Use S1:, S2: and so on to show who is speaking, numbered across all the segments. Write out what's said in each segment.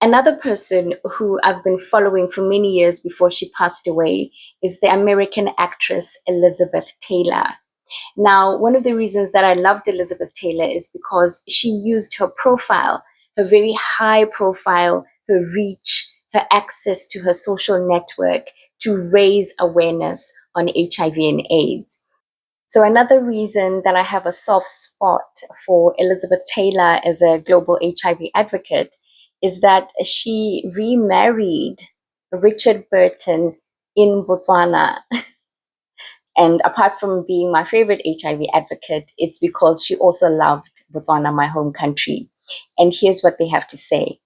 S1: Another person who I've been following for many years before she passed away is the American actress Elizabeth Taylor. Now, one of the reasons that I loved Elizabeth Taylor is because she used her profile, her very high profile, her reach, her access to her social network to raise awareness on HIV and AIDS. So, another reason that I have a soft spot for Elizabeth Taylor as a global HIV advocate is that she remarried Richard Burton in Botswana. And apart from being my favorite HIV advocate, it's because she also loved Botswana, my home country. And here's what they have to say.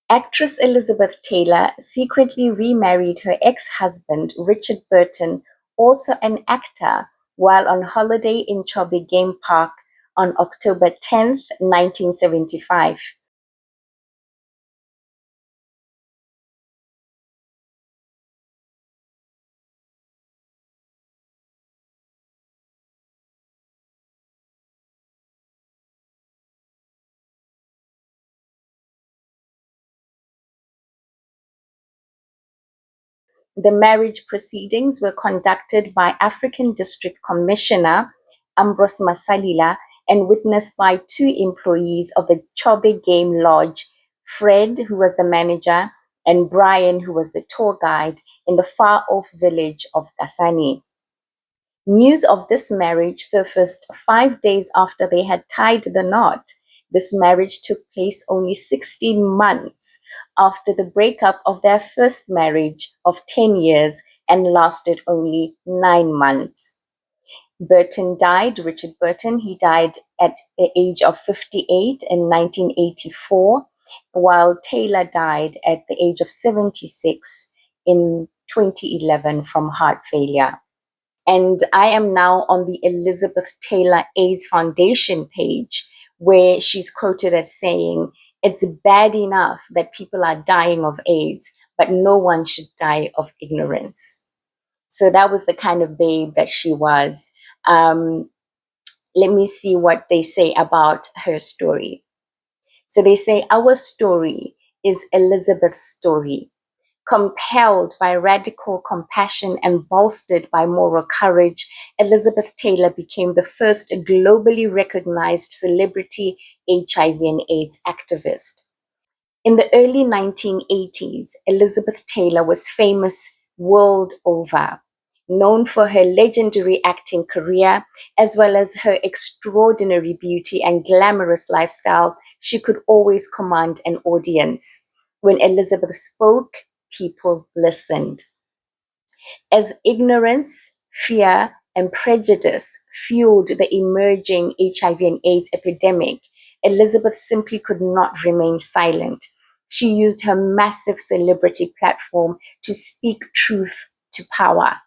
S1: Actress Elizabeth Taylor secretly remarried her ex-husband, Richard Burton, also an actor, while on holiday in Chobe Game Park on October 10th, 1975. The marriage proceedings were conducted by African District Commissioner Ambrose Masalila and witnessed by two employees of the Chobe Game Lodge, Fred, who was the manager, and Brian, who was the tour guide, in the far-off village of Kasani. News of this marriage surfaced 5 days after they had tied the knot. This marriage took place only 16 months after the breakup of their first marriage of 10 years and lasted only 9 months. Burton died, Richard Burton, he died at the age of 58 in 1984, while Taylor died at the age of 76 in 2011 from heart failure. And I am now on the Elizabeth Taylor AIDS Foundation page, where she's quoted as saying, "It's bad enough that people are dying of AIDS, but no one should die of ignorance." So that was the kind of babe that she was. Um, Let me see what they say about her story. So they say, "Our story is Elizabeth's story. Compelled by radical compassion and bolstered by moral courage, Elizabeth Taylor became the first globally recognized celebrity HIV and AIDS activist. In the early 1980s, Elizabeth Taylor was famous world over, known for her legendary acting career as well as her extraordinary beauty and glamorous lifestyle. She could always command an audience. When Elizabeth spoke, people listened. As ignorance, fear, and prejudice fueled the emerging HIV and AIDS epidemic, Elizabeth simply could not remain silent. She used her massive celebrity platform to speak truth to power,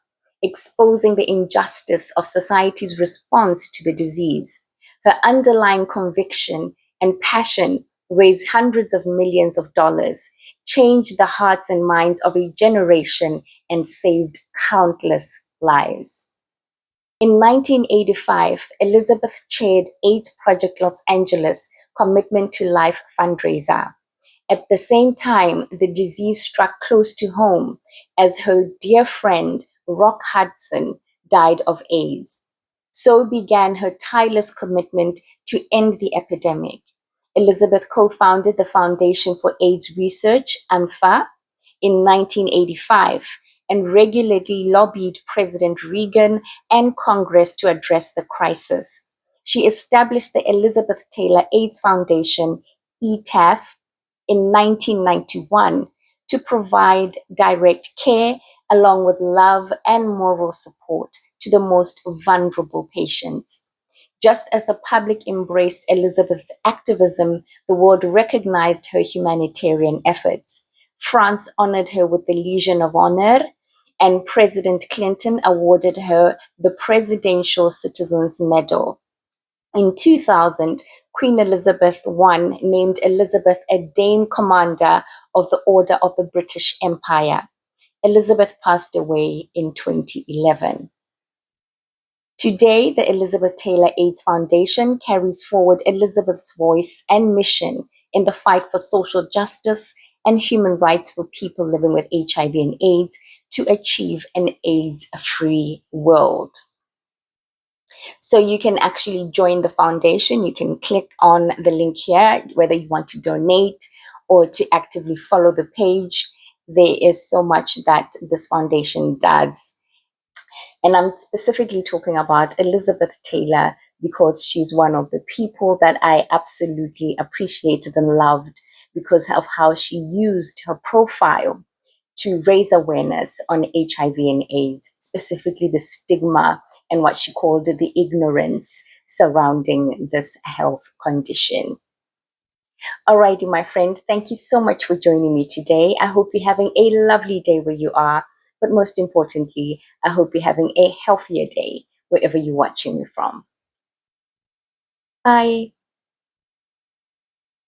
S1: exposing the injustice of society's response to the disease. Her underlying conviction and passion raised hundreds of millions of dollars, changed the hearts and minds of a generation, and saved countless lives. In 1985, Elizabeth chaired AIDS Project Los Angeles Commitment to Life fundraiser. At the same time, the disease struck close to home as her dear friend, Rock Hudson, died of AIDS. So began her tireless commitment to end the epidemic. Elizabeth co-founded the Foundation for AIDS Research, AMFA, in 1985 and regularly lobbied President Reagan and Congress to address the crisis. She established the Elizabeth Taylor AIDS Foundation, ETAF, in 1991 to provide direct care along with love and moral support to the most vulnerable patients. Just as the public embraced Elizabeth's activism, the world recognized her humanitarian efforts. France honored her with the Legion of Honor, and President Clinton awarded her the Presidential Citizens Medal. In 2000, Queen Elizabeth I named Elizabeth a Dame Commander of the Order of the British Empire. Elizabeth passed away in 2011. Today, the Elizabeth Taylor AIDS Foundation carries forward Elizabeth's voice and mission in the fight for social justice and human rights for people living with HIV and AIDS to achieve an AIDS-free world. So you can actually join the foundation. You can click on the link here, whether you want to donate or to actively follow the page. There is so much that this foundation does. And I'm specifically talking about Elizabeth Taylor because she's one of the people that I absolutely appreciated and loved because of how she used her profile to raise awareness on HIV and AIDS, specifically the stigma and what she called the ignorance surrounding this health condition. Alrighty, my friend, thank you so much for joining me today. I hope you're having a lovely day where you are, but most importantly, I hope you're having a healthier day wherever you're watching me from. Bye.